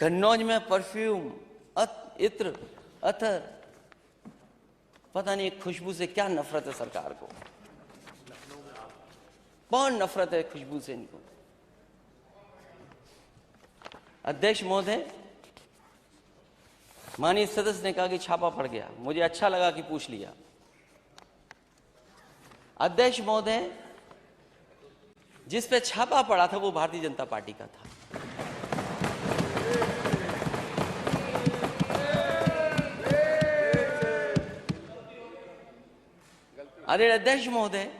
कन्नौज में परफ्यूम, इत्र, अतर, पता नहीं खुशबू से क्या नफरत है सरकार को, बहुत नफरत है खुशबू से इनको। अध्यक्ष महोदय, माननीय सदस्य ने कहा कि छापा पड़ गया, मुझे अच्छा लगा कि पूछ लिया। अध्यक्ष महोदय, जिस पे छापा पड़ा था वो भारतीय जनता पार्टी का था। अरे अध्यक्ष महोदय,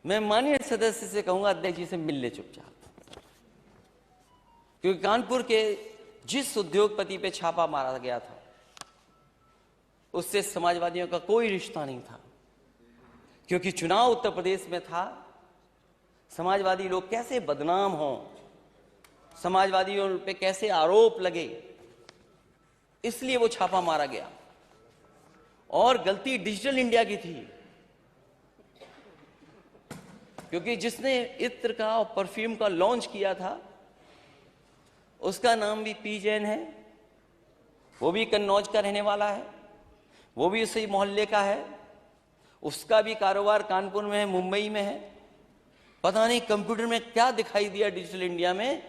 मैं माननीय सदस्य से कहूंगा अध्यक्ष जी से मिल ले चुपचाप, क्योंकि कानपुर के जिस उद्योगपति पे छापा मारा गया था उससे समाजवादियों का कोई रिश्ता नहीं था, क्योंकि चुनाव उत्तर प्रदेश में था। समाजवादी लोग कैसे बदनाम हों, समाजवादियों पे कैसे आरोप लगे, इसलिए वो छापा मारा गया। और गलती डिजिटल इंडिया की थी, क्योंकि जिसने इत्र का और परफ्यूम का लॉन्च किया था उसका नाम भी पी जैन है, वो भी कन्नौज का रहने वाला है, वो भी उसी मोहल्ले का है, उसका भी कारोबार कानपुर में है, मुंबई में है। पता नहीं कंप्यूटर में क्या दिखाई दिया डिजिटल इंडिया में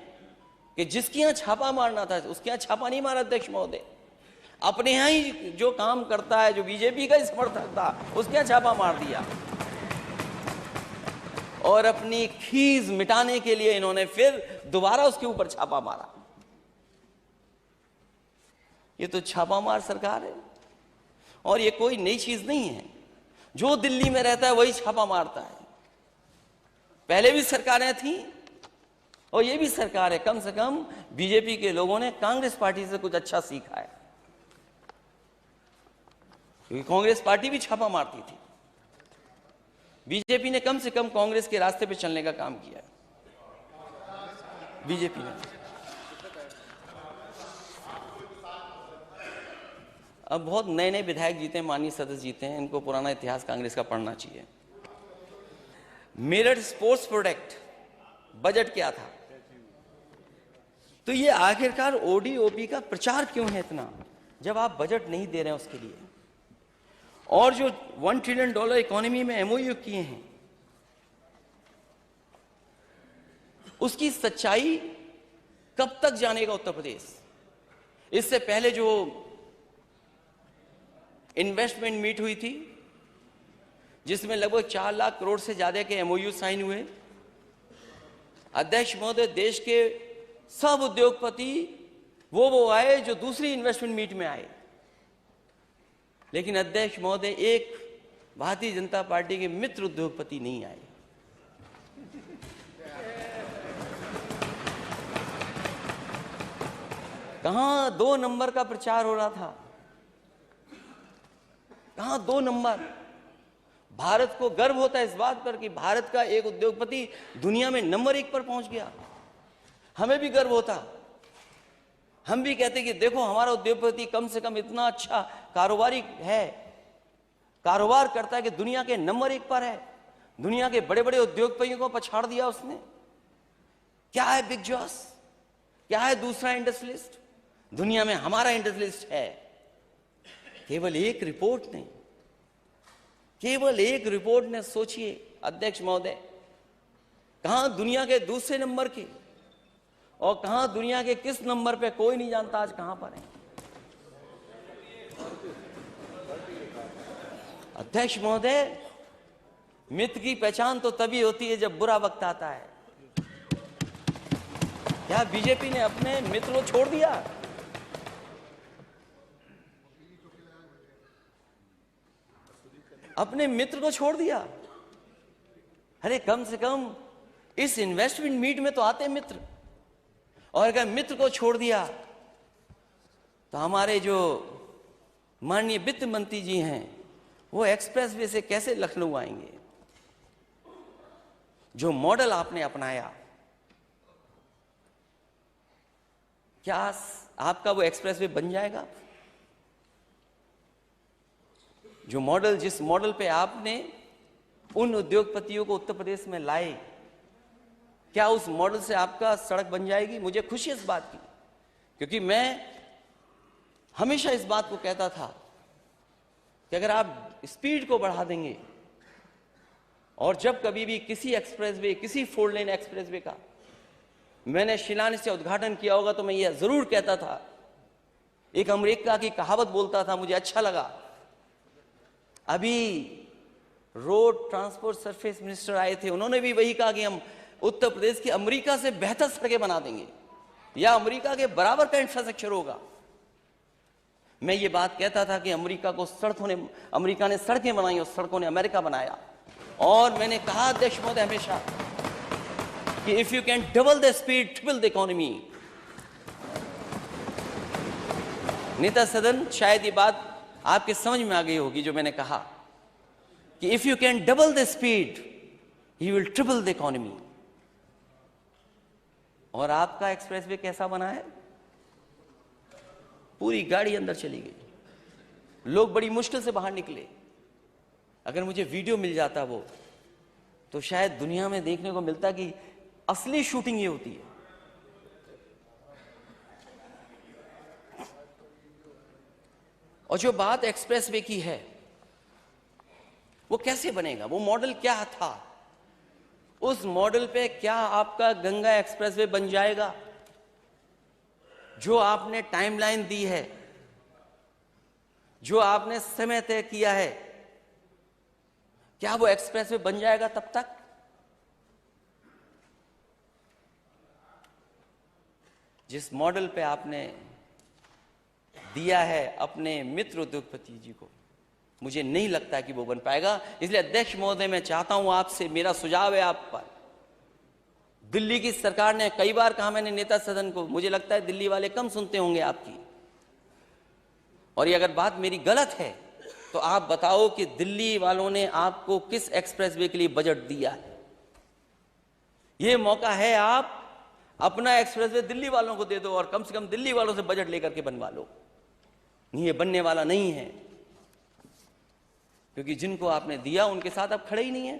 कि जिसके यहां छापा मारना था उसके यहां छापा नहीं मारा अध्यक्ष महोदय, अपने यहां ही जो काम करता है, जो बीजेपी का ही समर्थक था, उसके यहां छापा मार दिया। और अपनी खीज मिटाने के लिए इन्होंने फिर दोबारा उसके ऊपर छापा मारा। ये तो छापामार सरकार है, और ये कोई नई चीज नहीं है। जो दिल्ली में रहता है वही छापा मारता है। पहले भी सरकारें थीं और ये भी सरकार है। कम से कम बीजेपी के लोगों ने कांग्रेस पार्टी से कुछ अच्छा सीखा है, क्योंकि कांग्रेस पार्टी भी छापा मारती थी। बीजेपी ने कम से कम कांग्रेस के रास्ते पे चलने का काम किया है। बीजेपी ने अब बहुत नए नए विधायक जीते हैं, माननीय सदस्य जीते हैं, इनको पुराना इतिहास कांग्रेस का पढ़ना चाहिए। मेरठ स्पोर्ट्स प्रोडक्ट बजट क्या था? तो ये आखिरकार ओडीओपी का प्रचार क्यों है इतना, जब आप बजट नहीं दे रहे हैं उसके लिए? और जो $1 ट्रिलियन इकोनॉमी में एमओयू किए हैं, उसकी सच्चाई कब तक जानेगा उत्तर प्रदेश? इससे पहले जो इन्वेस्टमेंट मीट हुई थी, जिसमें लगभग 4 लाख करोड़ से ज्यादा के एमओयू साइन हुए। अध्यक्ष महोदय, देश के सब उद्योगपति वो आए जो दूसरी इन्वेस्टमेंट मीट में आए, लेकिन अध्यक्ष महोदय एक भारतीय जनता पार्टी के मित्र उद्योगपति नहीं आए। कहां 2 नंबर का प्रचार हो रहा था, कहां 2 नंबर? भारत को गर्व होता है इस बात पर कि भारत का एक उद्योगपति दुनिया में नंबर 1 पर पहुंच गया। हमें भी गर्व होता, हम भी कहते कि देखो हमारा उद्योगपति कम से कम इतना अच्छा कारोबारी है, कारोबार करता है कि दुनिया के नंबर 1 पर है। दुनिया के बड़े बड़े उद्योगपतियों को पछाड़ दिया उसने। क्या है बिग जॉस, क्या है दूसरा इंडस्ट्रियलिस्ट? दुनिया में हमारा इंडस्ट्रियलिस्ट है। केवल एक रिपोर्ट ने, केवल एक रिपोर्ट ने, सोचिए अध्यक्ष महोदय, कहां दुनिया के दूसरे नंबर के और कहां दुनिया के किस नंबर पे कोई नहीं जानता आज कहां पर है। अध्यक्ष महोदय, मित्र की पहचान तो तभी होती है जब बुरा वक्त आता है। क्या बीजेपी ने अपने मित्र को छोड़ दिया? अपने मित्र को छोड़ दिया? अरे कम से कम इस इन्वेस्टमेंट मीट में तो आते मित्र। और अगर मित्र को छोड़ दिया तो हमारे जो माननीय वित्त मंत्री जी हैं वो एक्सप्रेसवे से कैसे लखनऊ आएंगे? जो मॉडल आपने अपनाया, क्या आपका वो एक्सप्रेसवे बन जाएगा? जो मॉडल, जिस मॉडल पे आपने उन उद्योगपतियों को उत्तर प्रदेश में लाए, क्या उस मॉडल से आपका सड़क बन जाएगी? मुझे खुशी है इस बात की, क्योंकि मैं हमेशा इस बात को कहता था कि अगर आप स्पीड को बढ़ा देंगे, और जब कभी भी किसी एक्सप्रेसवे, किसी 4 लेन एक्सप्रेसवे का मैंने शिलान्यास या उद्घाटन किया होगा, तो मैं यह जरूर कहता था, एक अमेरिका की कहावत बोलता था, मुझे अच्छा लगा। अभी रोड ट्रांसपोर्ट सरफेस मिनिस्टर आए थे, उन्होंने भी वही कहा कि हम उत्तर प्रदेश की अमेरिका से बेहतर सड़कें बना देंगे, या अमेरिका के बराबर का इंफ्रास्ट्रक्चर होगा। मैं ये बात कहता था कि अमेरिका ने सड़कें बनाई और सड़कों ने अमेरिका बनाया। और मैंने कहा अध्यक्ष महोदय हमेशा कि if you can double the speed, triple the economy. नेता सदन, शायद ये बात आपके समझ में आ गई होगी जो मैंने कहा कि if you can double the speed, you will triple the economy. और आपका एक्सप्रेसवे कैसा बना है? पूरी गाड़ी अंदर चली गई, लोग बड़ी मुश्किल से बाहर निकले। अगर मुझे वीडियो मिल जाता वो, तो शायद दुनिया में देखने को मिलता कि असली शूटिंग ये होती है। और जो बात एक्सप्रेसवे की है, वो कैसे बनेगा? वो मॉडल क्या था? उस मॉडल पे क्या आपका गंगा एक्सप्रेसवे बन जाएगा? जो आपने टाइमलाइन दी है, जो आपने समय तय किया है, क्या वो एक्सप्रेसवे बन जाएगा तब तक? जिस मॉडल पे आपने दिया है अपने मित्र उद्योगपति जी को, मुझे नहीं लगता कि वो बन पाएगा। इसलिए अध्यक्ष महोदय, मैं चाहता हूं आपसे, मेरा सुझाव है आप पर, दिल्ली की सरकार ने कई बार कहा, मैंने नेता सदन को, मुझे लगता है दिल्ली वाले कम सुनते होंगे आपकी, और ये अगर बात मेरी गलत है तो आप बताओ कि दिल्ली वालों ने आपको किस एक्सप्रेसवे के लिए बजट दिया है। ये मौका है, आप अपना एक्सप्रेसवे दिल्ली वालों को दे दो और कम से कम दिल्ली वालों से बजट लेकर के बनवा लो। नहीं, ये बनने वाला नहीं है, क्योंकि जिनको आपने दिया उनके साथ आप खड़े ही नहीं है।